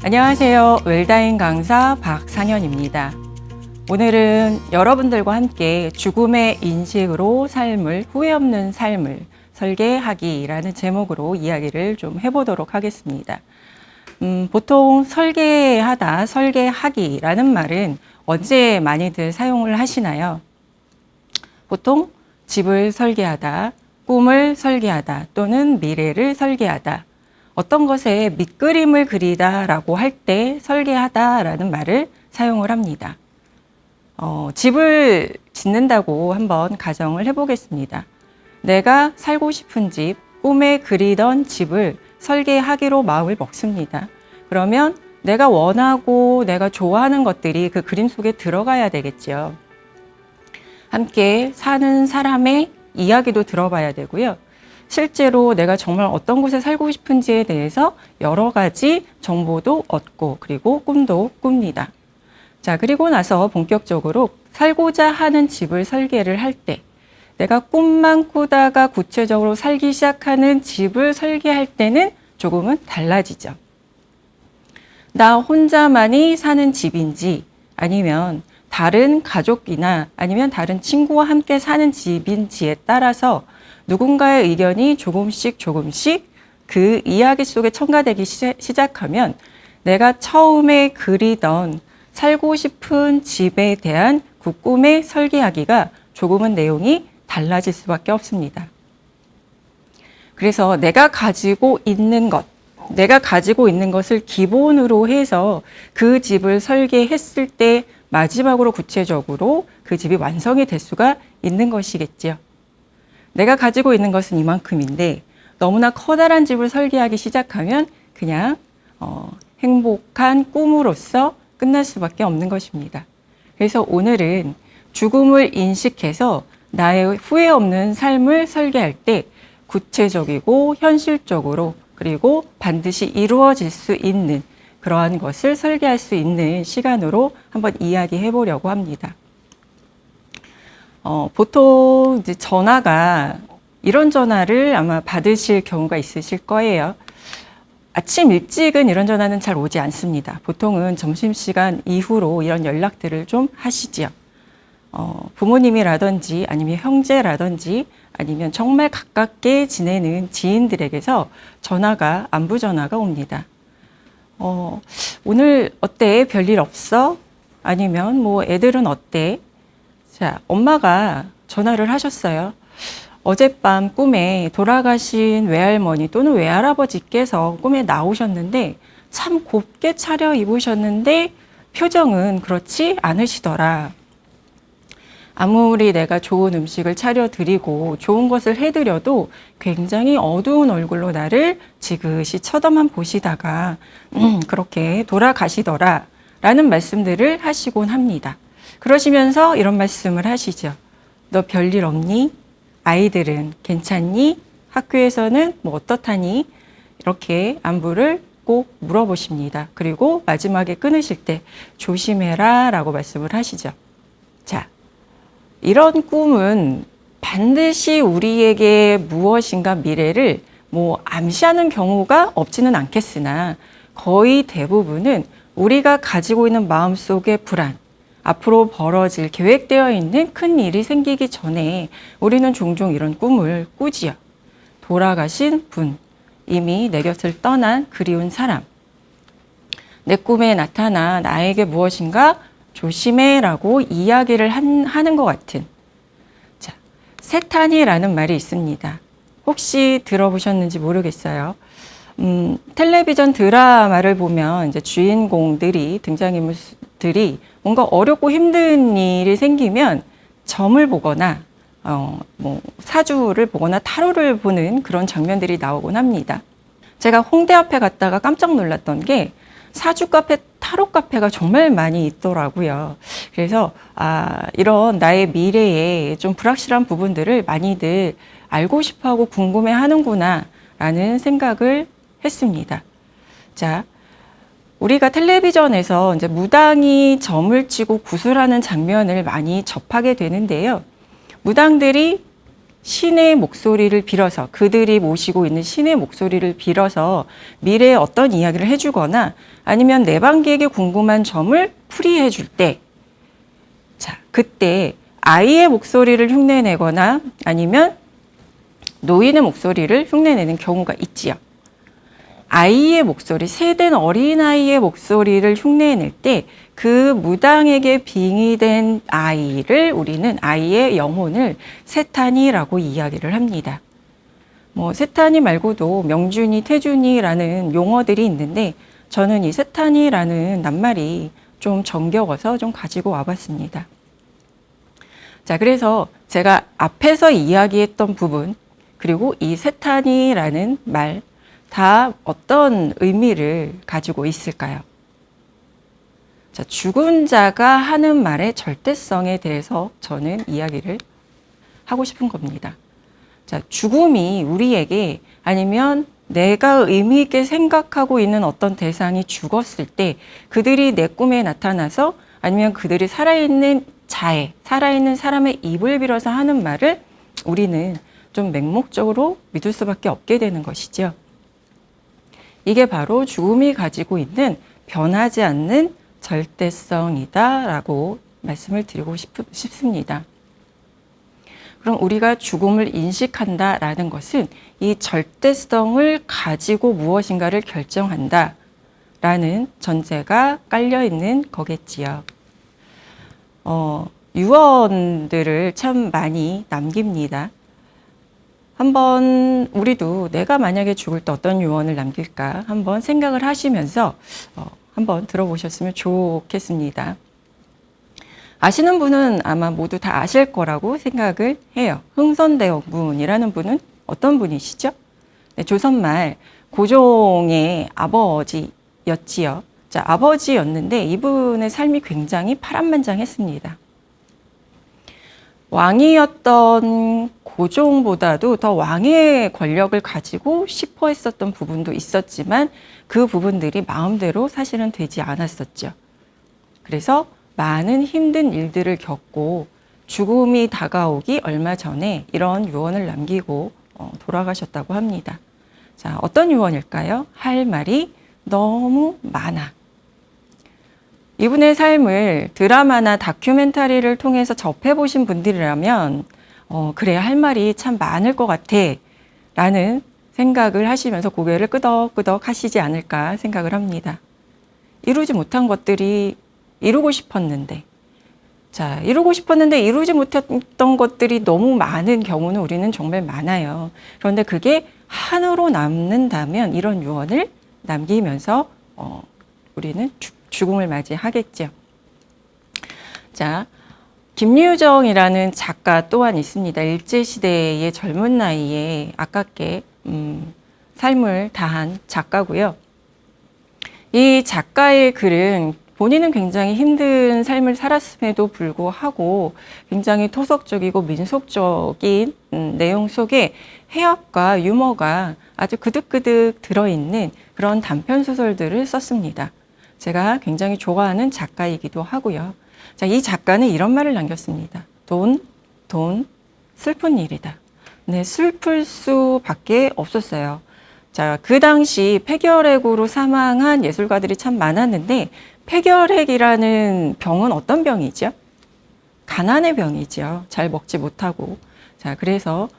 안녕하세요. 웰다잉 강사 박상현입니다. 오늘은 여러분들과 함께 죽음의 인식으로 삶을, 후회 없는 삶을 설계하기라는 제목으로 이야기를 좀 해보도록 하겠습니다. 보통 설계하다, 설계하기라는 말은 언제 많이들 사용을 하시나요? 보통 집을 설계하다, 꿈을 설계하다 또는 미래를 설계하다, 어떤 것에 밑그림을 그리다 라고 할 때 설계하다 라는 말을 사용을 합니다. 집을 짓는다고 한번 가정을 해보겠습니다. 내가 살고 싶은 집, 꿈에 그리던 집을 설계하기로 마음을 먹습니다. 그러면 내가 원하고 내가 좋아하는 것들이 그 그림 속에 들어가야 되겠죠. 함께 사는 사람의 이야기도 들어봐야 되고요. 실제로 내가 정말 어떤 곳에 살고 싶은지에 대해서 여러 가지 정보도 얻고 그리고 꿈도 꿉니다. 자, 그리고 나서 본격적으로 살고자 하는 집을 설계를 할 때 내가 꿈만 꾸다가 구체적으로 살기 시작하는 집을 설계할 때는 조금은 달라지죠. 나 혼자만이 사는 집인지 아니면 다른 가족이나 아니면 다른 친구와 함께 사는 집인지에 따라서 누군가의 의견이 조금씩 그 이야기 속에 첨가되기 시작하면 내가 처음에 그리던 살고 싶은 집에 대한 그 꿈의 설계하기가 조금은 내용이 달라질 수밖에 없습니다. 그래서 내가 가지고 있는 것을 기본으로 해서 그 집을 설계했을 때 마지막으로 구체적으로 그 집이 완성이 될 수가 있는 것이겠지요. 내가 가지고 있는 것은 이만큼인데 너무나 커다란 집을 설계하기 시작하면 그냥 행복한 꿈으로서 끝날 수밖에 없는 것입니다. 그래서 오늘은 죽음을 인식해서 나의 후회 없는 삶을 설계할 때 구체적이고 현실적으로 그리고 반드시 이루어질 수 있는 그러한 것을 설계할 수 있는 시간으로 한번 이야기해 보려고 합니다. 보통 이제 전화가 이런 전화를 아마 받으실 경우가 있으실 거예요. 아침 일찍은 이런 전화는 잘 오지 않습니다. 보통은 점심시간 이후로 이런 연락들을 좀 하시지요. 부모님이라든지 아니면 형제라든지 아니면 정말 가깝게 지내는 지인들에게서 전화가, 안부 전화가 옵니다. 오늘 어때? 별일 없어? 아니면 뭐 애들은 어때? 자, 엄마가 전화를 하셨어요. 어젯밤 꿈에 돌아가신 외할머니 또는 외할아버지께서 꿈에 나오셨는데 참 곱게 차려 입으셨는데 표정은 그렇지 않으시더라. 아무리 내가 좋은 음식을 차려드리고 좋은 것을 해드려도 굉장히 어두운 얼굴로 나를 지그시 쳐다만 보시다가 그렇게 돌아가시더라 라는 말씀들을 하시곤 합니다. 그러시면서 이런 말씀을 하시죠. 너 별일 없니? 아이들은 괜찮니? 학교에서는 뭐 어떻다니? 이렇게 안부를 꼭 물어보십니다. 그리고 마지막에 끊으실 때 조심해라 라고 말씀을 하시죠. 자, 이런 꿈은 반드시 우리에게 무엇인가 미래를 뭐 암시하는 경우가 없지는 않겠으나 거의 대부분은 우리가 가지고 있는 마음속의 불안, 앞으로 벌어질 계획되어 있는 큰 일이 생기기 전에 우리는 종종 이런 꿈을 꾸지요. 돌아가신 분, 이미 내 곁을 떠난 그리운 사람, 내 꿈에 나타나 나에게 무엇인가 조심해라고 이야기를 하는 것 같은. 자, 세탄이라는 말이 있습니다. 혹시 들어보셨는지 모르겠어요. 텔레비전 드라마를 보면 이제 주인공들이, 등장인물들이 뭔가 어렵고 힘든 일이 생기면 점을 보거나 뭐 사주를 보거나 타로를 보는 그런 장면들이 나오곤 합니다. 제가 홍대 앞에 갔다가 깜짝 놀랐던 게 사주 카페, 타로 카페가 정말 많이 있더라고요. 그래서 이런 나의 미래에 좀 불확실한 부분들을 많이들 알고 싶어하고 궁금해하는구나 라는 생각을 했습니다. 자, 우리가 텔레비전에서 이제 무당이 점을 치고 구슬하는 장면을 많이 접하게 되는데요. 무당들이 신의 목소리를 빌어서, 그들이 모시고 있는 신의 목소리를 빌어서 미래에 어떤 이야기를 해주거나 아니면 내방기에게 궁금한 점을 풀이해 줄 때, 자, 그때 아이의 목소리를 흉내내거나 아니면 노인의 목소리를 흉내내는 경우가 있지요. 아이의 목소리, 세된 어린아이의 목소리를 흉내낼 때 그 무당에게 빙의된 아이를 우리는 아이의 영혼을 세탄이라고 이야기를 합니다. 뭐 세탄이 말고도 명준이, 태준이라는 용어들이 있는데 저는 이 세탄이라는 낱말이 좀 정겨워서 좀 가지고 와봤습니다. 자, 그래서 제가 앞에서 이야기했던 부분 그리고 이 세탄이라는 말 다 어떤 의미를 가지고 있을까요? 자, 죽은 자가 하는 말의 절대성에 대해서 저는 이야기를 하고 싶은 겁니다. 자, 죽음이 우리에게 아니면 내가 의미 있게 생각하고 있는 어떤 대상이 죽었을 때 그들이 내 꿈에 나타나서 아니면 그들이 살아있는 자에, 살아있는 사람의 입을 빌어서 하는 말을 우리는 좀 맹목적으로 믿을 수밖에 없게 되는 것이죠. 이게 바로 죽음이 가지고 있는 변하지 않는 절대성이다라고 말씀을 드리고 싶습니다. 그럼 우리가 죽음을 인식한다라는 것은 이 절대성을 가지고 무엇인가를 결정한다라는 전제가 깔려 있는 거겠지요. 유언들을 참 많이 남깁니다. 한번 우리도 내가 만약에 죽을 때 어떤 유언을 남길까 한번 생각을 하시면서 한번 들어보셨으면 좋겠습니다. 아시는 분은 아마 모두 다 아실 거라고 생각을 해요. 흥선대원군이라는 분은 어떤 분이시죠? 네, 조선말 고종의 아버지였지요. 자, 아버지였는데 이분의 삶이 굉장히 파란만장했습니다. 왕이었던 고종보다도 더 왕의 권력을 가지고 싶어 했었던 부분도 있었지만 그 부분들이 마음대로 사실은 되지 않았었죠. 그래서 많은 힘든 일들을 겪고 죽음이 다가오기 얼마 전에 이런 유언을 남기고 돌아가셨다고 합니다. 자, 어떤 유언일까요? 할 말이 너무 많아. 이분의 삶을 드라마나 다큐멘터리를 통해서 접해보신 분들이라면 그래, 할 말이 참 많을 것 같아 라는 생각을 하시면서 고개를 끄덕끄덕 하시지 않을까 생각을 합니다. 이루지 못한 것들이 이루고 싶었는데, 자, 이루고 싶었는데 이루지 못했던 것들이 너무 많은 경우는 우리는 정말 많아요. 그런데 그게 한으로 남는다면 이런 유언을 남기면서 우리는 죽음을 맞이하겠죠. 자, 김유정이라는 작가 또한 있습니다. 일제시대의 젊은 나이에 아깝게 삶을 다한 작가고요. 이 작가의 글은 본인은 굉장히 힘든 삶을 살았음에도 불구하고 굉장히 토속적이고 민속적인 내용 속에 해학과 유머가 아주 그득그득 들어있는 그런 단편 소설들을 썼습니다. 제가 굉장히 좋아하는 작가이기도 하고요. 자, 이 작가는 이런 말을 남겼습니다. 돈, 슬픈 일이다. 네, 슬플 수밖에 없었어요. 자, 그 당시 폐결핵으로 사망한 예술가들이 참 많았는데 폐결핵이라는 병은 어떤 병이죠? 가난의 병이죠. 잘 먹지 못하고. 자, 그래서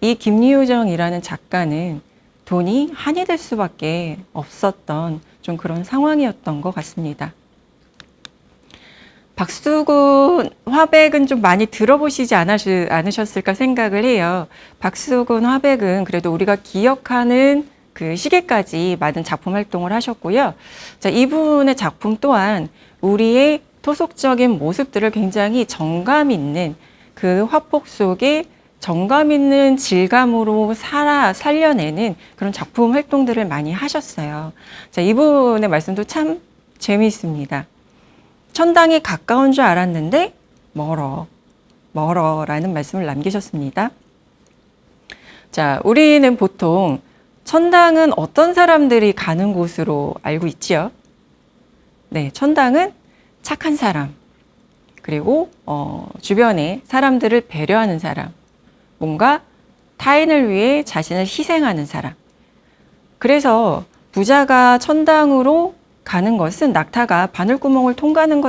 이 김유정이라는 작가는 돈이 한이 될 수밖에 없었던 좀 그런 상황이었던 것 같습니다. 박수근 화백은 좀 많이 들어보시지 않으셨을까 생각을 해요. 박수근 화백은 그래도 우리가 기억하는 그 시기까지 많은 작품 활동을 하셨고요. 자, 이분의 작품 또한 우리의 토속적인 모습들을 굉장히 정감 있는 그 화폭 속에 정감 있는 질감으로 살려내는 그런 작품 활동들을 많이 하셨어요. 자, 이분의 말씀도 참 재미있습니다. 천당이 가까운 줄 알았는데 멀어라는 말씀을 남기셨습니다. 자, 우리는 보통 천당은 어떤 사람들이 가는 곳으로 알고 있지요? 네, 천당은 착한 사람, 그리고 주변에 사람들을 배려하는 사람, 뭔가 타인을 위해 자신을 희생하는 사람. 그래서 부자가 천당으로 가는 것은 낙타가 바늘구멍을 통과하는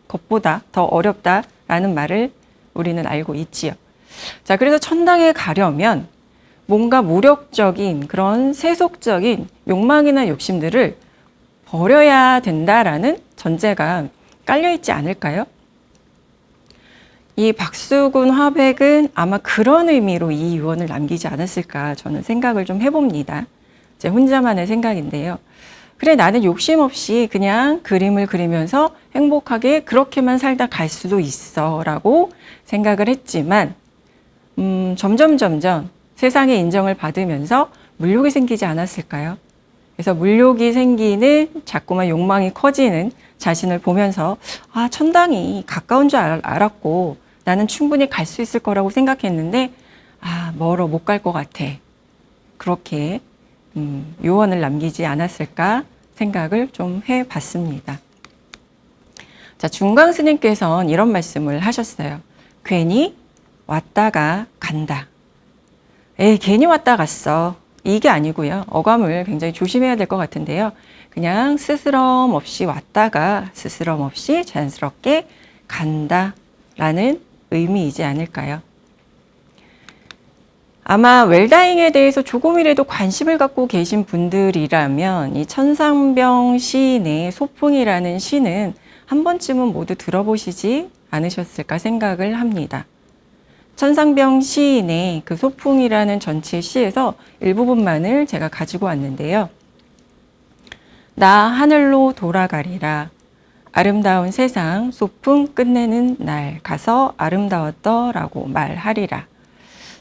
것보다 더 어렵다라는 말을 우리는 알고 있지요. 자, 그래서 천당에 가려면 뭔가 무력적인 그런 세속적인 욕망이나 욕심들을 버려야 된다라는 전제가 깔려있지 않을까요? 이 박수근 화백은 아마 그런 의미로 이 유언을 남기지 않았을까 저는 생각을 좀 해봅니다. 제 혼자만의 생각인데요. 그래, 나는 욕심 없이 그냥 그림을 그리면서 행복하게 그렇게만 살다 갈 수도 있어 라고 생각을 했지만 점점 세상의 인정을 받으면서 물욕이 생기지 않았을까요? 그래서 물욕이 생기는 자꾸만 욕망이 커지는 자신을 보면서 아, 천당이 가까운 줄 알았고 나는 충분히 갈 수 있을 거라고 생각했는데 아, 멀어 못 갈 것 같아. 그렇게 유언을 남기지 않았을까 생각을 좀 해봤습니다. 자, 중광 스님께서는 이런 말씀을 하셨어요. 괜히 왔다가 간다. 괜히 왔다 갔어. 이게 아니고요. 어감을 굉장히 조심해야 될 것 같은데요. 그냥 스스럼 없이 왔다가 스스럼 없이 자연스럽게 간다라는 의미이지 않을까요? 아마 웰다잉에 대해서 조금이라도 관심을 갖고 계신 분들이라면 이 천상병 시인의 소풍이라는 시는 한 번쯤은 모두 들어보시지 않으셨을까 생각을 합니다. 천상병 시인의 그 소풍이라는 전체 시에서 일부분만을 제가 가지고 왔는데요. 나 하늘로 돌아가리라. 아름다운 세상 소풍 끝내는 날 가서 아름다웠더라고 말하리라.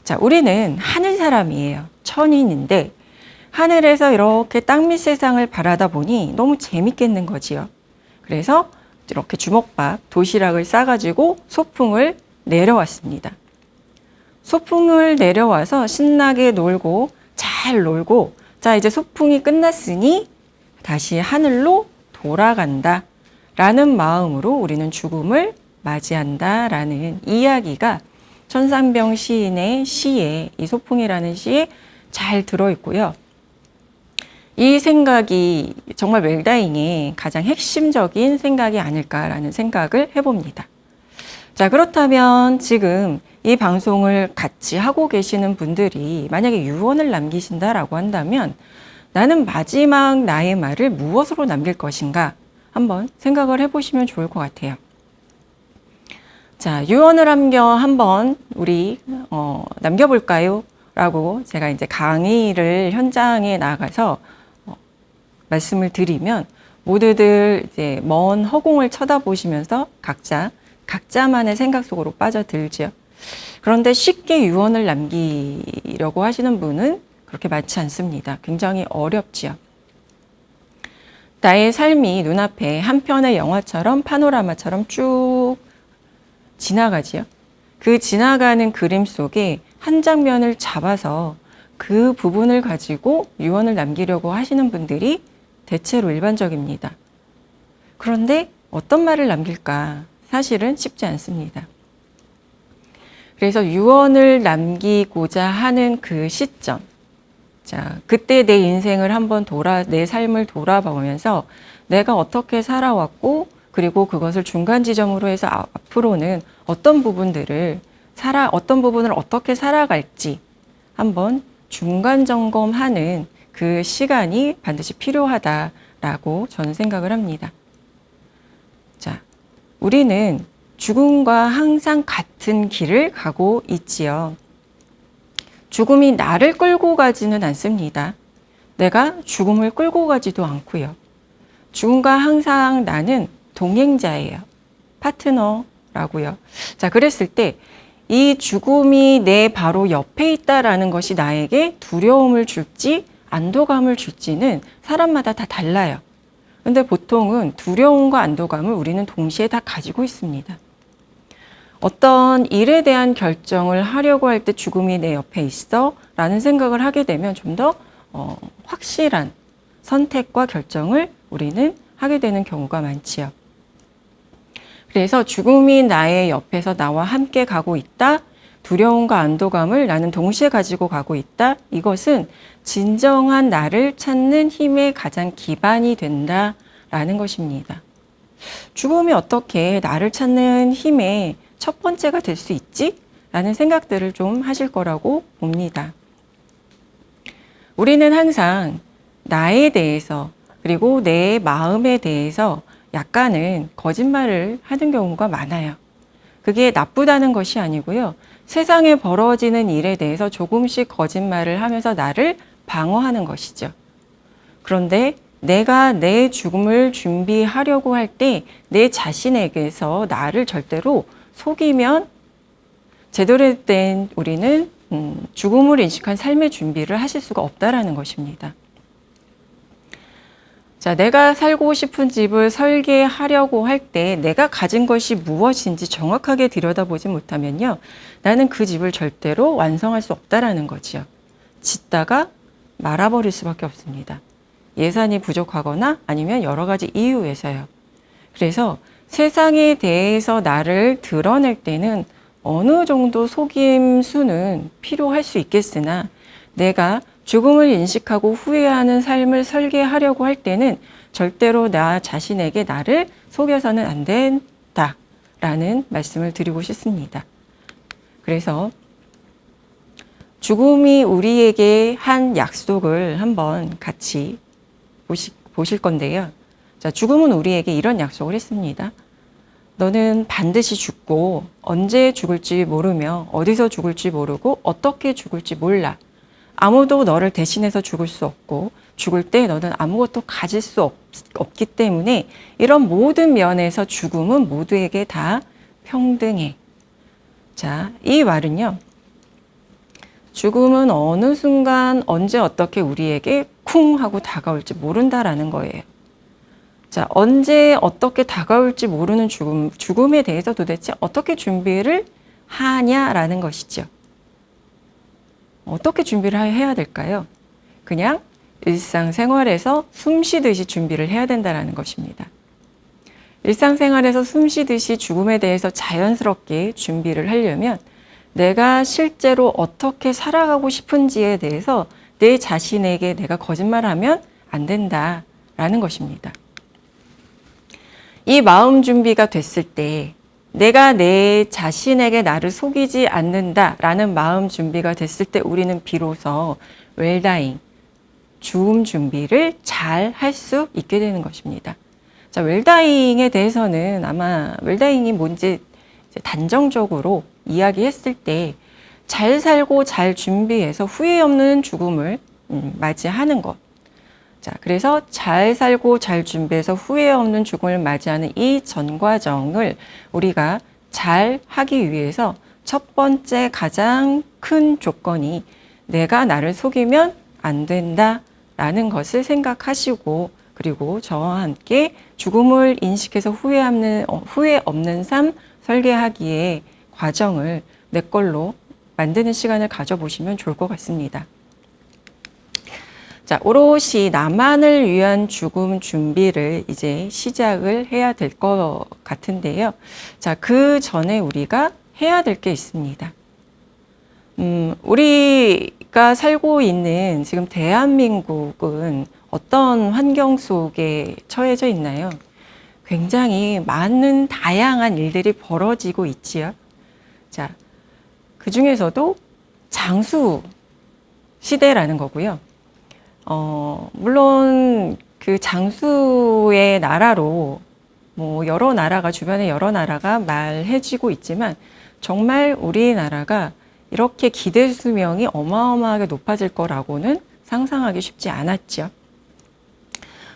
자, 우리는 하늘 사람이에요. 천인인데 하늘에서 이렇게 땅밑 세상을 바라다 보니 너무 재밌겠는 거지요. 그래서 이렇게 주먹밥, 도시락을 싸가지고 소풍을 내려왔습니다. 소풍을 내려와서 신나게 놀고 잘 놀고 자, 이제 소풍이 끝났으니 다시 하늘로 돌아간다 라는 마음으로 우리는 죽음을 맞이한다 라는 이야기가 천상병 시인의 시에 이 소풍이라는 시에 잘 들어있고요. 이 생각이 정말 웰다잉의 가장 핵심적인 생각이 아닐까라는 생각을 해봅니다. 자, 그렇다면 지금 이 방송을 같이 하고 계시는 분들이 만약에 유언을 남기신다라고 한다면 나는 마지막 나의 말을 무엇으로 남길 것인가 한번 생각을 해보시면 좋을 것 같아요. 자, 유언을 한번 우리 남겨볼까요? 라고 제가 이제 강의를 현장에 나가서 말씀을 드리면 모두들 이제 먼 허공을 쳐다보시면서 각자만의 생각 속으로 빠져들죠. 그런데 쉽게 유언을 남기려고 하시는 분은 그렇게 많지 않습니다. 굉장히 어렵지요. 나의 삶이 눈앞에 한 편의 영화처럼 파노라마처럼 쭉 지나가지요. 그 지나가는 그림 속에 한 장면을 잡아서 그 부분을 가지고 유언을 남기려고 하시는 분들이 대체로 일반적입니다. 그런데 어떤 말을 남길까? 사실은 쉽지 않습니다. 그래서 유언을 남기고자 하는 그 시점, 자, 그때 내 인생을 한번 내 삶을 돌아보면서 내가 어떻게 살아왔고, 그리고 그것을 중간 지점으로 해서 앞으로는 어떤 부분을 어떻게 살아갈지 한번 중간 점검하는 그 시간이 반드시 필요하다라고 저는 생각을 합니다. 자, 우리는 죽음과 항상 같은 길을 가고 있지요. 죽음이 나를 끌고 가지는 않습니다. 내가 죽음을 끌고 가지도 않고요. 죽음과 항상 나는 동행자예요. 파트너라고요. 자, 그랬을 때 이 죽음이 내 바로 옆에 있다라는 것이 나에게 두려움을 줄지 안도감을 줄지는 사람마다 다 달라요. 근데 보통은 두려움과 안도감을 우리는 동시에 다 가지고 있습니다. 어떤 일에 대한 결정을 하려고 할 때 죽음이 내 옆에 있어 라는 생각을 하게 되면 좀 더 확실한 선택과 결정을 우리는 하게 되는 경우가 많지요. 그래서 죽음이 나의 옆에서 나와 함께 가고 있다. 두려움과 안도감을 나는 동시에 가지고 가고 있다. 이것은 진정한 나를 찾는 힘의 가장 기반이 된다라는 것입니다. 죽음이 어떻게 나를 찾는 힘의 첫 번째가 될 수 있지? 라는 생각들을 좀 하실 거라고 봅니다. 우리는 항상 나에 대해서 그리고 내 마음에 대해서 약간은 거짓말을 하는 경우가 많아요. 그게 나쁘다는 것이 아니고요. 세상에 벌어지는 일에 대해서 조금씩 거짓말을 하면서 나를 방어하는 것이죠. 그런데 내가 내 죽음을 준비하려고 할 때 내 자신에게서 나를 절대로 속이면 제대로 된 우리는 죽음을 인식한 삶의 준비를 하실 수가 없다라는 것입니다. 자, 내가 살고 싶은 집을 설계하려고 할 때 내가 가진 것이 무엇인지 정확하게 들여다보지 못하면요. 나는 그 집을 절대로 완성할 수 없다라는 거지요. 짓다가 말아버릴 수밖에 없습니다. 예산이 부족하거나 아니면 여러 가지 이유에서요. 그래서 세상에 대해서 나를 드러낼 때는 어느 정도 속임수는 필요할 수 있겠으나 내가 죽음을 인식하고 후회하는 삶을 설계하려고 할 때는 절대로 나 자신에게 나를 속여서는 안 된다라는 말씀을 드리고 싶습니다. 그래서 죽음이 우리에게 한 약속을 한번 같이 보실 건데요. 자, 죽음은 우리에게 이런 약속을 했습니다. 너는 반드시 죽고 언제 죽을지 모르며 어디서 죽을지 모르고 어떻게 죽을지 몰라. 아무도 너를 대신해서 죽을 수 없고 죽을 때 너는 아무것도 가질 수 없기 때문에 이런 모든 면에서 죽음은 모두에게 다 평등해. 자, 이 말은요. 죽음은 어느 순간 언제 어떻게 우리에게 쿵 하고 다가올지 모른다라는 거예요. 자, 언제 어떻게 다가올지 모르는 죽음에 대해서 도대체 어떻게 준비를 하냐라는 것이죠. 어떻게 준비를 해야 될까요? 그냥 일상생활에서 숨 쉬듯이 준비를 해야 된다는 것입니다. 일상생활에서 숨 쉬듯이 죽음에 대해서 자연스럽게 준비를 하려면 내가 실제로 어떻게 살아가고 싶은지에 대해서 내 자신에게 내가 거짓말하면 안 된다라는 것입니다. 이 마음 준비가 됐을 때 내가 내 자신에게 나를 속이지 않는다라는 마음 준비가 됐을 때 우리는 비로소 웰다잉, 죽음 준비를 잘 할 수 있게 되는 것입니다. 자, 웰다잉에 대해서는 아마 웰다잉이 뭔지 단정적으로 이야기했을 때 잘 살고 잘 준비해서 후회 없는 죽음을 맞이하는 것. 자, 그래서 잘 살고 잘 준비해서 후회 없는 죽음을 맞이하는 이 전 과정을 우리가 잘 하기 위해서 첫 번째 가장 큰 조건이 내가 나를 속이면 안 된다라는 것을 생각하시고 그리고 저와 함께 죽음을 인식해서 후회 없는 삶 설계하기의 과정을 내 걸로 만드는 시간을 가져보시면 좋을 것 같습니다. 자, 오롯이 나만을 위한 죽음 준비를 이제 시작을 해야 될 것 같은데요. 자, 그 전에 우리가 해야 될 게 있습니다. 우리가 살고 있는 지금 대한민국은 어떤 환경 속에 처해져 있나요? 굉장히 많은 다양한 일들이 벌어지고 있지요. 자, 그 중에서도 장수 시대라는 거고요. 물론 그 장수의 나라로 뭐 여러 나라가 주변에 여러 나라가 말해지고 있지만 정말 우리나라가 이렇게 기대 수명이 어마어마하게 높아질 거라고는 상상하기 쉽지 않았죠.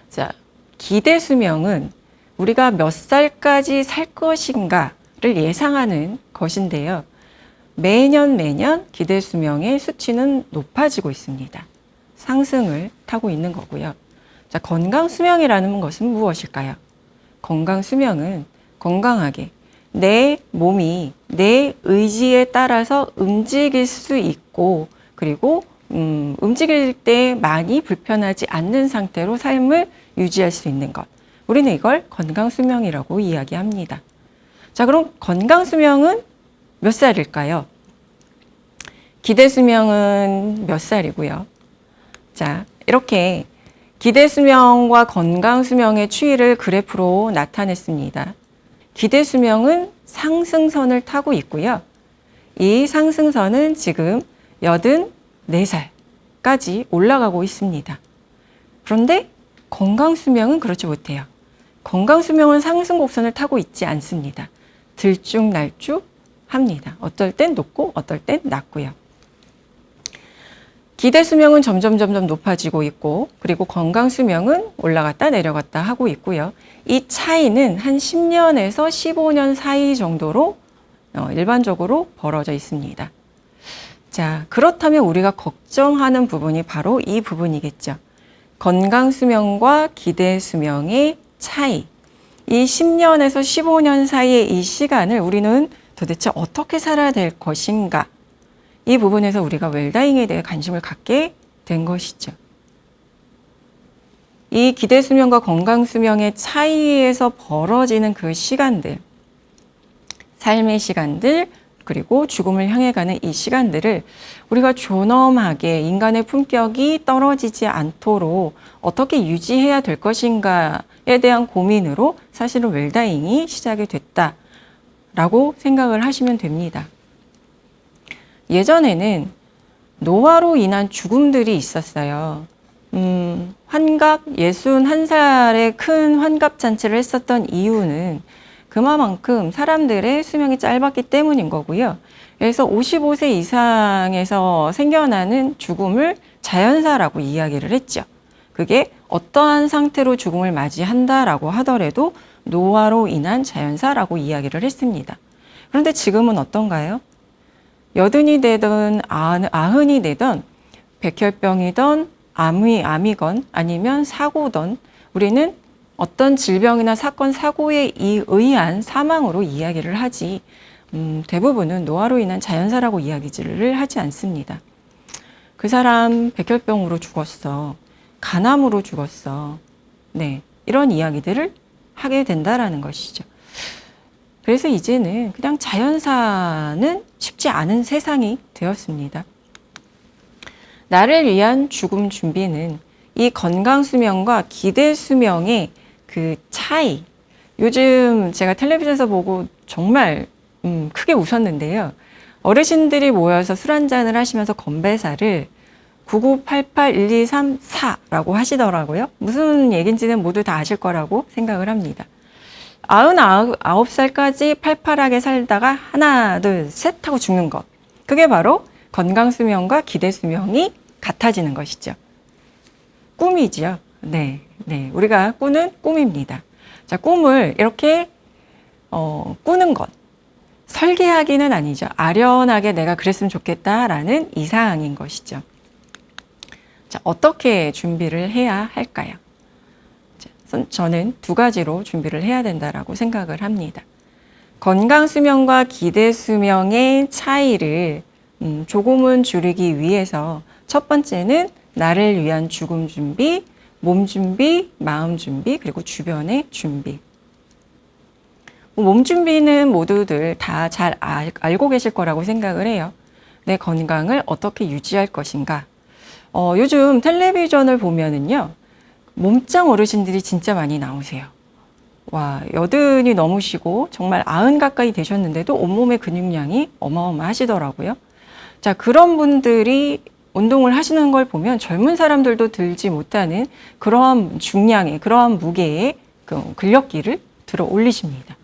자, 기대 수명은 우리가 몇 살까지 살 것인가를 예상하는 것인데요. 매년 기대 수명의 수치는 높아지고 있습니다. 상승을 타고 있는 거고요. 자, 건강 수명이라는 것은 무엇일까요? 건강 수명은 건강하게 내 몸이 내 의지에 따라서 움직일 수 있고 그리고 움직일 때 많이 불편하지 않는 상태로 삶을 유지할 수 있는 것. 우리는 이걸 건강 수명이라고 이야기합니다. 자, 그럼 건강 수명은 몇 살일까요? 기대 수명은 몇 살이고요. 자, 이렇게 기대 수명과 건강 수명의 추이를 그래프로 나타냈습니다. 기대 수명은 상승선을 타고 있고요. 이 상승선은 지금 84살까지 올라가고 있습니다. 그런데 건강 수명은 그렇지 못해요. 건강 수명은 상승 곡선을 타고 있지 않습니다. 들쭉날쭉 합니다. 어떨 땐 높고 어떨 땐 낮고요. 기대 수명은 점점 높아지고 있고, 그리고 건강 수명은 올라갔다 내려갔다 하고 있고요. 이 차이는 한 10년에서 15년 사이 정도로 일반적으로 벌어져 있습니다. 자, 그렇다면 우리가 걱정하는 부분이 바로 이 부분이겠죠. 건강 수명과 기대 수명의 차이. 이 10년에서 15년 사이의 이 시간을 우리는 도대체 어떻게 살아야 될 것인가? 이 부분에서 우리가 웰다잉에 대해 관심을 갖게 된 것이죠. 이 기대 수명과 건강 수명의 차이에서 벌어지는 그 시간들, 삶의 시간들, 그리고 죽음을 향해 가는 이 시간들을 우리가 존엄하게 인간의 품격이 떨어지지 않도록 어떻게 유지해야 될 것인가에 대한 고민으로 사실은 웰다잉이 시작이 됐다라고 생각을 하시면 됩니다. 예전에는 노화로 인한 죽음들이 있었어요. 환갑 61살에 큰 환갑잔치를 했었던 이유는 그만큼 사람들의 수명이 짧았기 때문인 거고요. 그래서 55세 이상에서 생겨나는 죽음을 자연사라고 이야기를 했죠. 그게 어떠한 상태로 죽음을 맞이한다라고 하더라도 노화로 인한 자연사라고 이야기를 했습니다. 그런데 지금은 어떤가요? 여든이 되든 아흔이 되든 백혈병이든 암이건 아니면 사고든 우리는 어떤 질병이나 사건, 사고에 의한 사망으로 이야기를 하지 대부분은 노화로 인한 자연사라고 이야기를 하지 않습니다. 그 사람 백혈병으로 죽었어. 간암으로 죽었어. 네, 이런 이야기들을 하게 된다라는 것이죠. 그래서 이제는 그냥 자연사는 쉽지 않은 세상이 되었습니다. 나를 위한 죽음 준비는 이 건강 수명과 기대 수명의 그 차이. 요즘 제가 텔레비전에서 보고 정말 크게 웃었는데요. 어르신들이 모여서 술 한잔을 하시면서 건배사를 99881234라고 하시더라고요. 무슨 얘기인지는 모두 다 아실 거라고 생각을 합니다. 99살까지 팔팔하게 살다가 하나, 둘, 셋 하고 죽는 것. 그게 바로 건강 수명과 기대 수명이 같아지는 것이죠. 꿈이죠. 네. 우리가 꾸는 꿈입니다. 자, 꿈을 이렇게, 꾸는 것. 설계하기는 아니죠. 아련하게 내가 그랬으면 좋겠다라는 이상인 것이죠. 자, 어떻게 준비를 해야 할까요? 저는 두 가지로 준비를 해야 된다라고 생각을 합니다. 건강 수명과 기대 수명의 차이를 조금은 줄이기 위해서 첫 번째는 나를 위한 죽음 준비, 몸 준비, 마음 준비, 그리고 주변의 준비. 몸 준비는 모두들 다 잘 알고 계실 거라고 생각을 해요. 내 건강을 어떻게 유지할 것인가. 요즘 텔레비전을 보면은요. 몸짱 어르신들이 진짜 많이 나오세요. 와, 여든이 넘으시고 정말 90 가까이 되셨는데도 온몸의 근육량이 어마어마하시더라고요. 자, 그런 분들이 운동을 하시는 걸 보면 젊은 사람들도 들지 못하는 그러한 중량의, 그러한 무게의 그 근력기를 들어 올리십니다.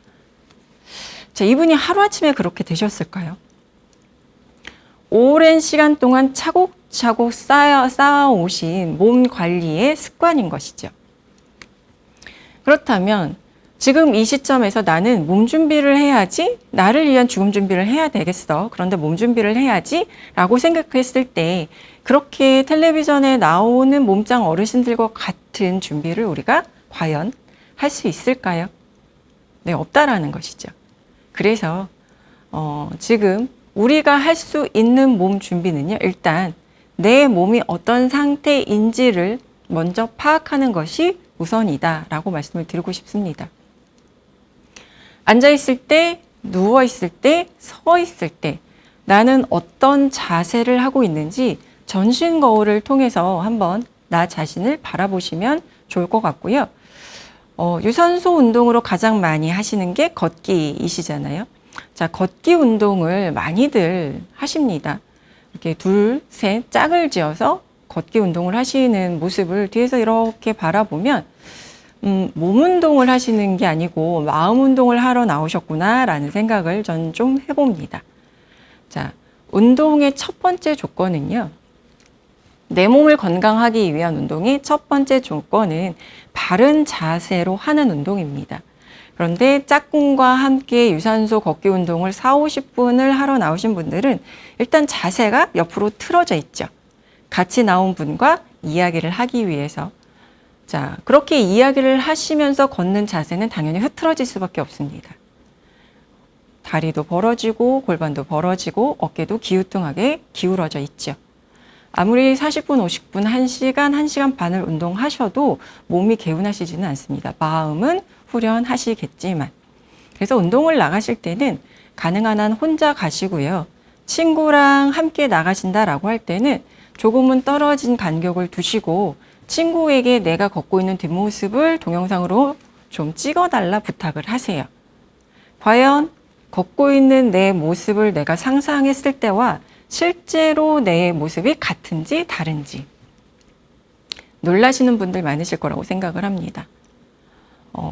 자, 이분이 하루아침에 그렇게 되셨을까요? 오랜 시간 동안 차곡차곡 쌓아오신 몸 관리의 습관인 것이죠. 그렇다면 지금 이 시점에서 나는 몸 준비를 해야지, 나를 위한 죽음 준비를 해야 되겠어. 그런데 몸 준비를 해야지 라고 생각했을 때 그렇게 텔레비전에 나오는 몸짱 어르신들과 같은 준비를 우리가 과연 할 수 있을까요? 네, 없다라는 것이죠. 그래서 지금 우리가 할 수 있는 몸 준비는요, 일단 내 몸이 어떤 상태인지를 먼저 파악하는 것이 우선이다라고 말씀을 드리고 싶습니다. 앉아있을 때, 누워있을 때, 서있을 때 나는 어떤 자세를 하고 있는지 전신 거울을 통해서 한번 나 자신을 바라보시면 좋을 것 같고요. 유산소 운동으로 가장 많이 하시는 게 걷기이시잖아요. 자, 걷기 운동을 많이들 하십니다. 이렇게 둘, 셋 짝을 지어서 걷기 운동을 하시는 모습을 뒤에서 이렇게 바라보면 몸 운동을 하시는 게 아니고 마음 운동을 하러 나오셨구나 라는 생각을 전 좀 해봅니다. 자, 운동의 첫 번째 조건은요. 내 몸을 건강하기 위한 운동의 첫 번째 조건은 바른 자세로 하는 운동입니다. 그런데 짝꿍과 함께 유산소 걷기 운동을 4, 50분을 하러 나오신 분들은 일단 자세가 옆으로 틀어져 있죠. 같이 나온 분과 이야기를 하기 위해서. 자, 그렇게 이야기를 하시면서 걷는 자세는 당연히 흐트러질 수밖에 없습니다. 다리도 벌어지고 골반도 벌어지고 어깨도 기우뚱하게 기울어져 있죠. 아무리 40분, 50분, 1시간, 1시간 반을 운동하셔도 몸이 개운하시지는 않습니다. 마음은 후련하시겠지만. 그래서 운동을 나가실 때는 가능한 한 혼자 가시고요. 친구랑 함께 나가신다라고 할 때는 조금은 떨어진 간격을 두시고 친구에게 내가 걷고 있는 뒷모습을 동영상으로 좀 찍어달라 부탁을 하세요. 과연 걷고 있는 내 모습을 내가 상상했을 때와 실제로 내 모습이 같은지 다른지 놀라시는 분들 많으실 거라고 생각을 합니다.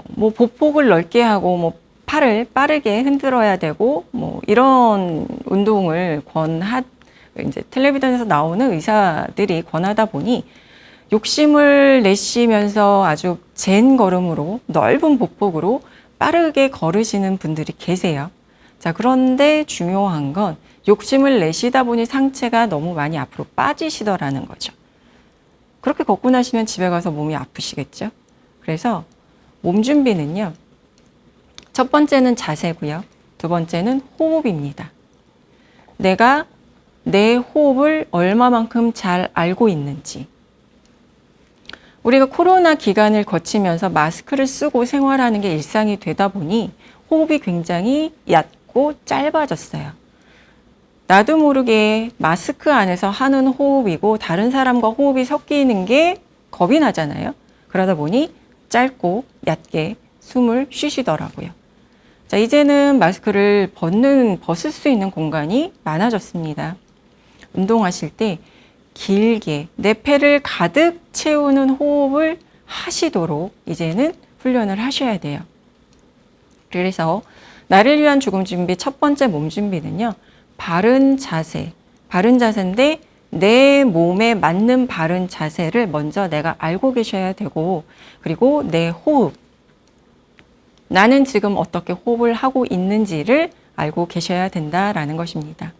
뭐 보폭을 넓게 하고 뭐 팔을 빠르게 흔들어야 되고 뭐 이런 운동을 이제 텔레비전에서 나오는 의사들이 권하다 보니 욕심을 내시면서 아주 젠 걸음으로 넓은 보폭으로 빠르게 걸으시는 분들이 계세요. 자, 그런데 중요한 건 욕심을 내시다 보니 상체가 너무 많이 앞으로 빠지시더라는 거죠. 그렇게 걷고 나시면 집에 가서 몸이 아프시겠죠? 그래서 몸 준비는요. 첫 번째는 자세고요. 두 번째는 호흡입니다. 내가 내 호흡을 얼마만큼 잘 알고 있는지. 우리가 코로나 기간을 거치면서 마스크를 쓰고 생활하는 게 일상이 되다 보니 호흡이 굉장히 얕고 짧아졌어요. 나도 모르게 마스크 안에서 하는 호흡이고 다른 사람과 호흡이 섞이는 게 겁이 나잖아요. 그러다 보니 짧고 얕게 숨을 쉬시더라고요. 자, 이제는 마스크를 벗을 수 있는 공간이 많아졌습니다. 운동하실 때 길게 내 폐를 가득 채우는 호흡을 하시도록 이제는 훈련을 하셔야 돼요. 그래서 나를 위한 죽음 준비 첫 번째 몸 준비는요. 바른 자세. 바른 자세인데 내 몸에 맞는 바른 자세를 먼저 내가 알고 계셔야 되고 그리고 내 호흡. 나는 지금 어떻게 호흡을 하고 있는지를 알고 계셔야 된다라는 것입니다.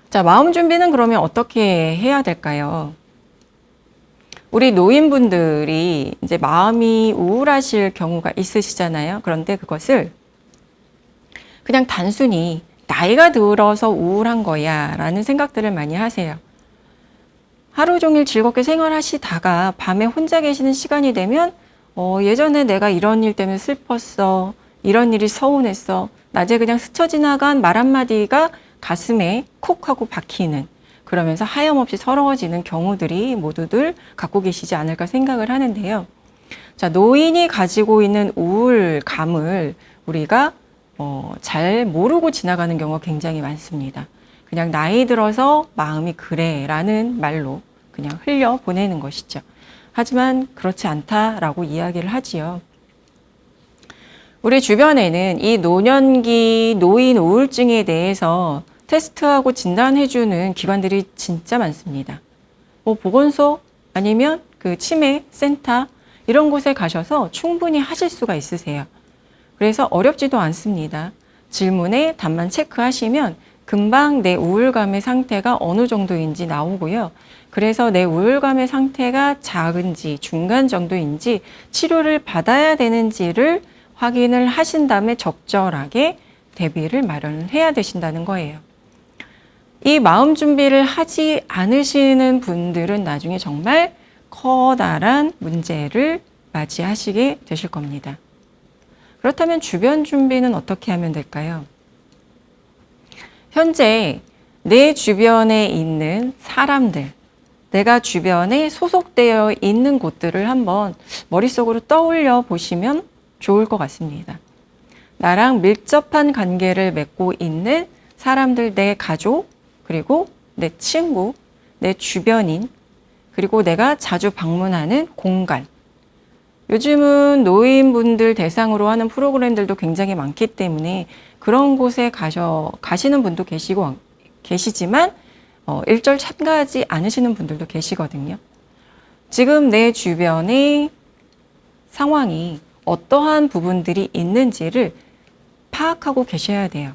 자, 마음 준비는 그러면 어떻게 해야 될까요? 우리 노인분들이 이제 마음이 우울하실 경우가 있으시잖아요. 그런데 그것을 그냥 단순히 나이가 들어서 우울한 거야 라는 생각들을 많이 하세요. 하루 종일 즐겁게 생활하시다가 밤에 혼자 계시는 시간이 되면 예전에 내가 이런 일 때문에 슬펐어. 이런 일이 서운했어. 낮에 그냥 스쳐 지나간 말 한마디가 가슴에 콕 하고 박히는 그러면서 하염없이 서러워지는 경우들이 모두들 갖고 계시지 않을까 생각을 하는데요. 자, 노인이 가지고 있는 우울감을 우리가 잘 모르고 지나가는 경우가 굉장히 많습니다. 그냥 나이 들어서 마음이 그래 라는 말로 그냥 흘려 보내는 것이죠. 하지만 그렇지 않다라고 이야기를 하지요. 우리 주변에는 이 노년기 노인 우울증에 대해서 테스트하고 진단해주는 기관들이 진짜 많습니다. 뭐 보건소 아니면 그 치매 센터 이런 곳에 가셔서 충분히 하실 수가 있으세요. 그래서 어렵지도 않습니다. 질문에 답만 체크하시면 금방 내 우울감의 상태가 어느 정도인지 나오고요. 그래서 내 우울감의 상태가 작은지 중간 정도인지 치료를 받아야 되는지를 확인을 하신 다음에 적절하게 대비를 마련해야 되신다는 거예요. 이 마음 준비를 하지 않으시는 분들은 나중에 정말 커다란 문제를 맞이하시게 되실 겁니다. 그렇다면 주변 준비는 어떻게 하면 될까요? 현재 내 주변에 있는 사람들, 내가 주변에 소속되어 있는 곳들을 한번 머릿속으로 떠올려 보시면 좋을 것 같습니다. 나랑 밀접한 관계를 맺고 있는 사람들, 내 가족, 그리고 내 친구, 내 주변인, 그리고 내가 자주 방문하는 공간. 요즘은 노인분들 대상으로 하는 프로그램들도 굉장히 많기 때문에 그런 곳에 가시는 분도 계시지만 일절 참가하지 않으시는 분들도 계시거든요. 지금 내 주변의 상황이 어떠한 부분들이 있는지를 파악하고 계셔야 돼요.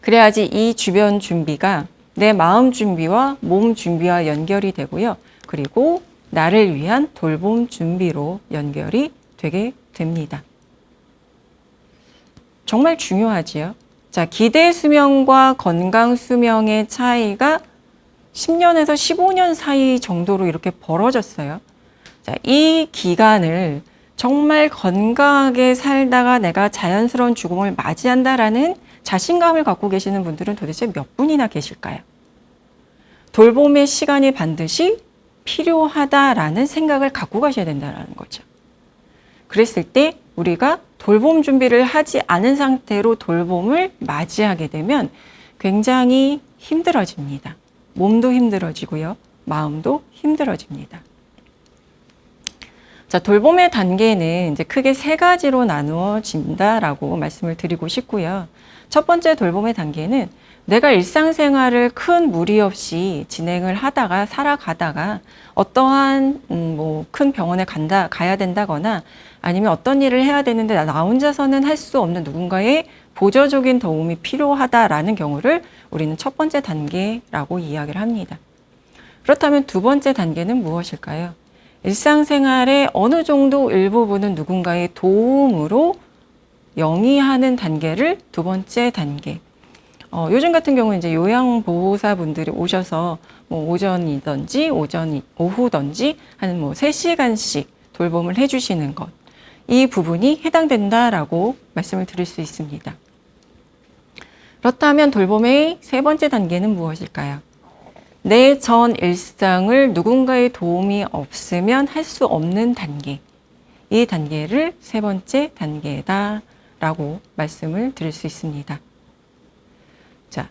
그래야지 이 주변 준비가 내 마음 준비와 몸 준비와 연결이 되고요. 그리고 나를 위한 돌봄 준비로 연결이 되게 됩니다. 정말 중요하지요. 자, 기대 수명과 건강 수명의 차이가 10년에서 15년 사이 정도로 이렇게 벌어졌어요. 자, 이 기간을 정말 건강하게 살다가 내가 자연스러운 죽음을 맞이한다라는 자신감을 갖고 계시는 분들은 도대체 몇 분이나 계실까요? 돌봄의 시간이 반드시 필요하다라는 생각을 갖고 가셔야 된다는 거죠. 그랬을 때 우리가 돌봄 준비를 하지 않은 상태로 돌봄을 맞이하게 되면 굉장히 힘들어집니다. 몸도 힘들어지고요. 마음도 힘들어집니다. 자, 돌봄의 단계는 이제 크게 세 가지로 나누어진다라고 말씀을 드리고 싶고요. 첫 번째 돌봄의 단계는 내가 일상생활을 큰 무리 없이 진행을 하다가 살아가다가 어떠한 큰 병원에 가야 된다거나 아니면 어떤 일을 해야 되는데 나 혼자서는 할 수 없는 누군가의 보조적인 도움이 필요하다라는 경우를 우리는 첫 번째 단계라고 이야기를 합니다. 그렇다면 두 번째 단계는 무엇일까요? 일상생활의 어느 정도 일부분은 누군가의 도움으로 영위하는 단계를 두 번째 단계. 요즘 같은 경우는 이제 요양보호사분들이 오셔서 오전이든지 오후든지 한 3시간씩 돌봄을 해주시는 것. 이 부분이 해당된다라고 말씀을 드릴 수 있습니다. 그렇다면 돌봄의 세 번째 단계는 무엇일까요? 내 전 일상을 누군가의 도움이 없으면 할 수 없는 단계. 이 단계를 세 번째 단계다라고 말씀을 드릴 수 있습니다. 자,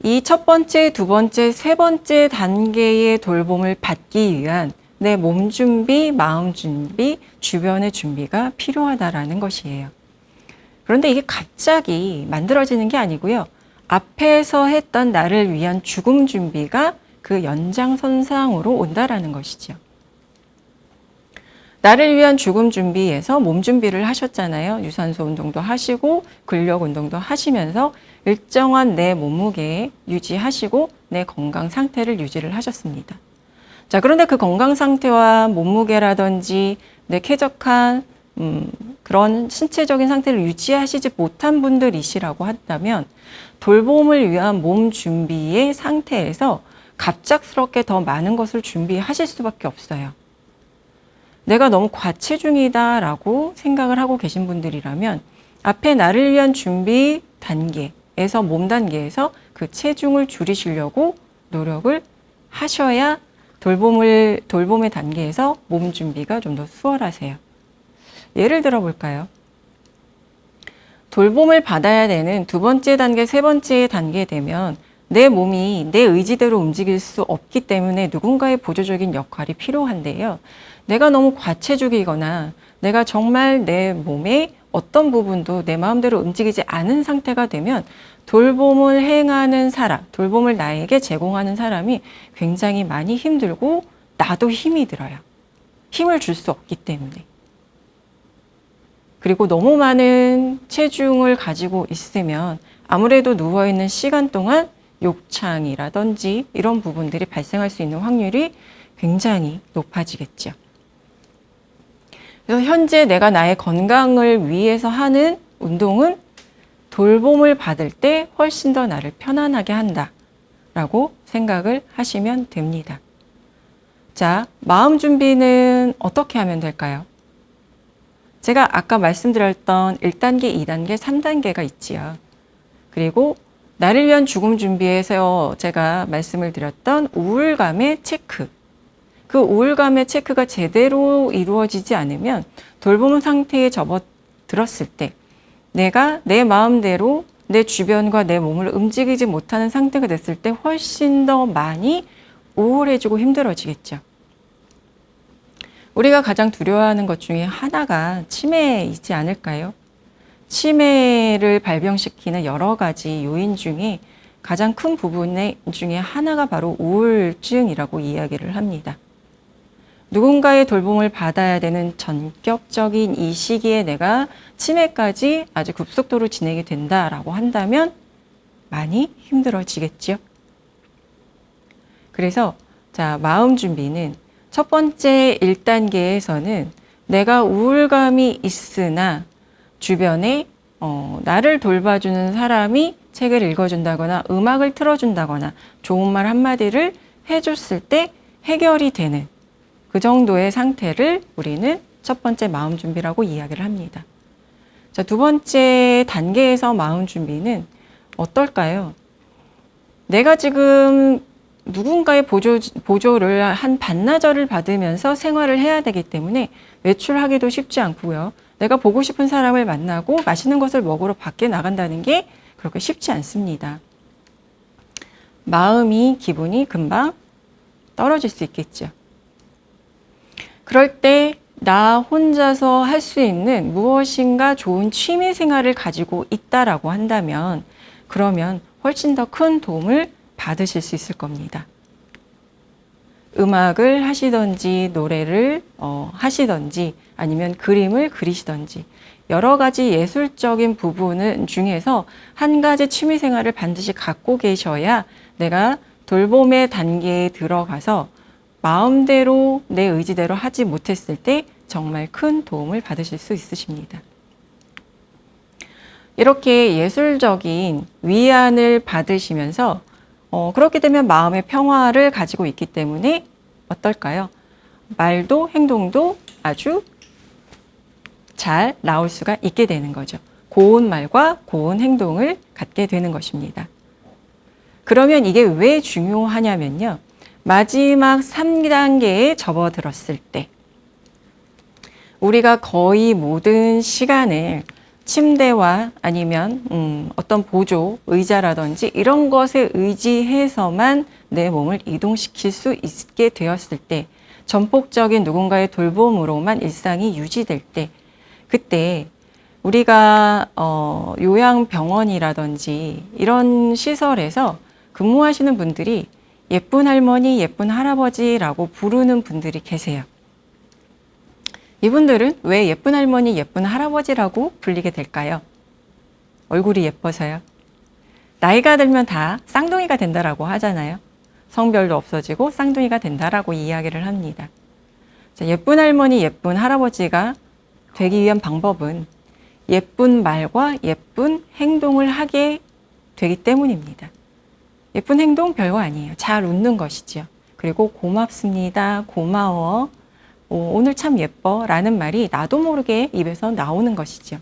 이 첫 번째, 두 번째, 세 번째 단계의 돌봄을 받기 위한 내 몸 준비, 마음 준비, 주변의 준비가 필요하다라는 것이에요. 그런데 이게 갑자기 만들어지는 게 아니고요. 앞에서 했던 나를 위한 죽음 준비가 그 연장선상으로 온다라는 것이죠. 나를 위한 죽음 준비에서 몸 준비를 하셨잖아요. 유산소 운동도 하시고 근력 운동도 하시면서 일정한 내 몸무게 유지하시고 내 건강 상태를 유지를 하셨습니다. 자, 그런데 그 건강 상태와 몸무게라든지 내 쾌적한 그런 신체적인 상태를 유지하시지 못한 분들이시라고 한다면 돌봄을 위한 몸 준비의 상태에서 갑작스럽게 더 많은 것을 준비하실 수밖에 없어요. 내가 너무 과체중이다라고 생각을 하고 계신 분들이라면 앞에 나를 위한 준비 단계에서 몸 단계에서 그 체중을 줄이시려고 노력을 하셔야 돌봄의 단계에서 몸 준비가 좀 더 수월하세요. 예를 들어 볼까요? 돌봄을 받아야 되는 두 번째 단계, 세 번째 단계 되면 내 몸이 내 의지대로 움직일 수 없기 때문에 누군가의 보조적인 역할이 필요한데요. 내가 너무 과체중이거나 내가 정말 내 몸의 어떤 부분도 내 마음대로 움직이지 않은 상태가 되면 돌봄을 행하는 사람, 돌봄을 나에게 제공하는 사람이 굉장히 많이 힘들고 나도 힘이 들어요. 힘을 줄 수 없기 때문에. 그리고 너무 많은 체중을 가지고 있으면 아무래도 누워있는 시간 동안 욕창이라든지 이런 부분들이 발생할 수 있는 확률이 굉장히 높아지겠죠. 그래서 현재 내가 나의 건강을 위해서 하는 운동은 돌봄을 받을 때 훨씬 더 나를 편안하게 한다라고 생각을 하시면 됩니다. 자, 마음 준비는 어떻게 하면 될까요? 제가 아까 말씀드렸던 1단계, 2단계, 3단계가 있지요. 그리고 나를 위한 죽음 준비에서 제가 말씀을 드렸던 우울감의 체크. 그 우울감의 체크가 제대로 이루어지지 않으면 돌봄 상태에 접어들었을 때 내가 내 마음대로 내 주변과 내 몸을 움직이지 못하는 상태가 됐을 때 훨씬 더 많이 우울해지고 힘들어지겠죠. 우리가 가장 두려워하는 것 중에 하나가 치매이지 않을까요? 치매를 발병시키는 여러 가지 요인 중에 가장 큰 부분 중에 하나가 바로 우울증이라고 이야기를 합니다. 누군가의 돌봄을 받아야 되는 전격적인 이 시기에 내가 치매까지 아주 급속도로 진행이 된다라고 한다면 많이 힘들어지겠죠. 그래서 자, 마음 준비는 첫 번째 1단계에서는 내가 우울감이 있으나 주변에 나를 돌봐주는 사람이 책을 읽어준다거나 음악을 틀어준다거나 좋은 말 한마디를 해줬을 때 해결이 되는 그 정도의 상태를 우리는 첫 번째 마음 준비라고 이야기를 합니다. 자, 두 번째 단계에서 마음 준비는 어떨까요? 내가 지금 누군가의 보조를 한 반나절을 받으면서 생활을 해야 되기 때문에 외출하기도 쉽지 않고요. 내가 보고 싶은 사람을 만나고 맛있는 것을 먹으러 밖에 나간다는 게 그렇게 쉽지 않습니다. 마음이, 기분이 금방 떨어질 수 있겠죠. 그럴 때 나 혼자서 할 수 있는 무엇인가 좋은 취미 생활을 가지고 있다라고 한다면 그러면 훨씬 더 큰 도움을 받으실 수 있을 겁니다. 음악을 하시던지 노래를 하시던지 아니면 그림을 그리시던지 여러 가지 예술적인 부분 중에서 한 가지 취미 생활을 반드시 갖고 계셔야 내가 돌봄의 단계에 들어가서 마음대로 내 의지대로 하지 못했을 때 정말 큰 도움을 받으실 수 있으십니다. 이렇게 예술적인 위안을 받으시면서 그렇게 되면 마음의 평화를 가지고 있기 때문에 어떨까요? 말도 행동도 아주 잘 나올 수가 있게 되는 거죠. 고운 말과 고운 행동을 갖게 되는 것입니다. 그러면 이게 왜 중요하냐면요. 마지막 3단계에 접어들었을 때 우리가 거의 모든 시간을 침대와 아니면 어떤 보조, 의자라든지 이런 것에 의지해서만 내 몸을 이동시킬 수 있게 되었을 때 전폭적인 누군가의 돌봄으로만 일상이 유지될 때 그때 우리가 요양병원이라든지 이런 시설에서 근무하시는 분들이 예쁜 할머니, 예쁜 할아버지라고 부르는 분들이 계세요. 이분들은 왜 예쁜 할머니, 예쁜 할아버지라고 불리게 될까요? 얼굴이 예뻐서요. 나이가 들면 다 쌍둥이가 된다라고 하잖아요. 성별도 없어지고 쌍둥이가 된다라고 이야기를 합니다. 자, 예쁜 할머니, 예쁜 할아버지가 되기 위한 방법은 예쁜 말과 예쁜 행동을 하게 되기 때문입니다. 예쁜 행동 별거 아니에요. 잘 웃는 것이죠. 그리고 고맙습니다. 고마워. 오늘 참 예뻐 라는 말이 나도 모르게 입에서 나오는 것이죠.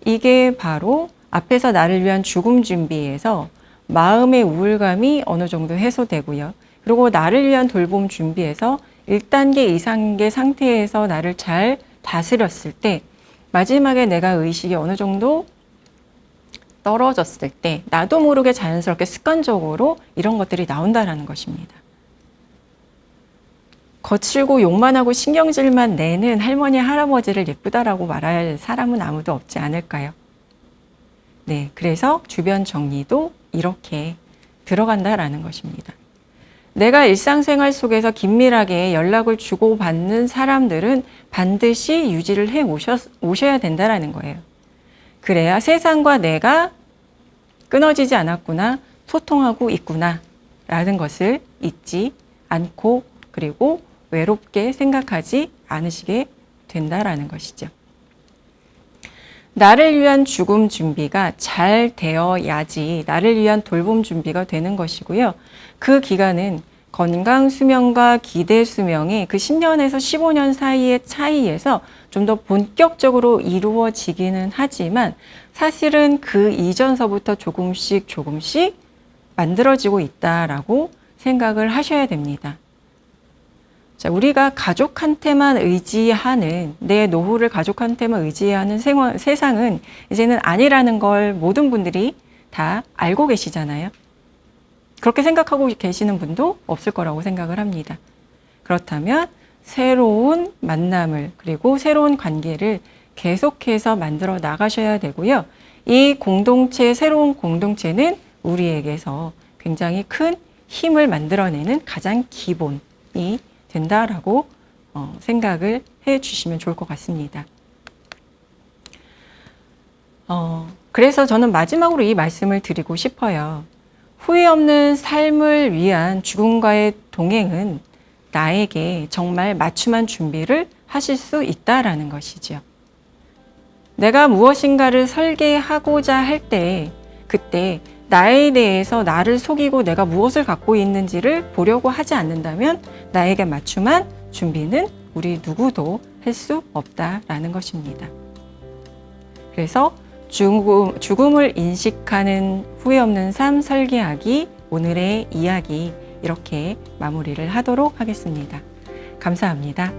이게 바로 앞에서 나를 위한 죽음 준비에서 마음의 우울감이 어느 정도 해소되고요. 그리고 나를 위한 돌봄 준비에서 1단계 이상의 상태에서 나를 잘 다스렸을 때 마지막에 내가 의식이 어느 정도 떨어졌을 때 나도 모르게 자연스럽게 습관적으로 이런 것들이 나온다는 것입니다. 거칠고 욕만 하고 신경질만 내는 할머니, 할아버지를 예쁘다라고 말할 사람은 아무도 없지 않을까요? 네, 그래서 주변 정리도 이렇게 들어간다라는 것입니다. 내가 일상생활 속에서 긴밀하게 연락을 주고받는 사람들은 반드시 유지를 해 오셔야 된다라는 거예요. 그래야 세상과 내가 끊어지지 않았구나, 소통하고 있구나 라는 것을 잊지 않고 그리고 외롭게 생각하지 않으시게 된다라는 것이죠. 나를 위한 죽음 준비가 잘 되어야지 나를 위한 돌봄 준비가 되는 것이고요. 그 기간은 건강 수명과 기대 수명이 그 10년에서 15년 사이의 차이에서 좀 더 본격적으로 이루어지기는 하지만 사실은 그 이전서부터 조금씩 만들어지고 있다라고 생각을 하셔야 됩니다. 자, 우리가 가족한테만 의지하는, 내 노후를 가족한테만 의지하는 세상은 이제는 아니라는 걸 모든 분들이 다 알고 계시잖아요. 그렇게 생각하고 계시는 분도 없을 거라고 생각을 합니다. 그렇다면 새로운 만남을, 그리고 새로운 관계를 계속해서 만들어 나가셔야 되고요. 이 공동체, 새로운 공동체는 우리에게서 굉장히 큰 힘을 만들어내는 가장 기본이 된다라고 생각을 해 주시면 좋을 것 같습니다. 그래서 저는 마지막으로 이 말씀을 드리고 싶어요. 후회 없는 삶을 위한 죽음과의 동행은 나에게 정말 맞춤한 준비를 하실 수 있다라는 것이죠. 내가 무엇인가를 설계하고자 할 때, 그때 나에 대해서 나를 속이고 내가 무엇을 갖고 있는지를 보려고 하지 않는다면 나에게 맞춤한 준비는 우리 누구도 할 수 없다라는 것입니다. 그래서 죽음을 인식하는 후회 없는 삶 설계하기, 오늘의 이야기 이렇게 마무리를 하도록 하겠습니다. 감사합니다.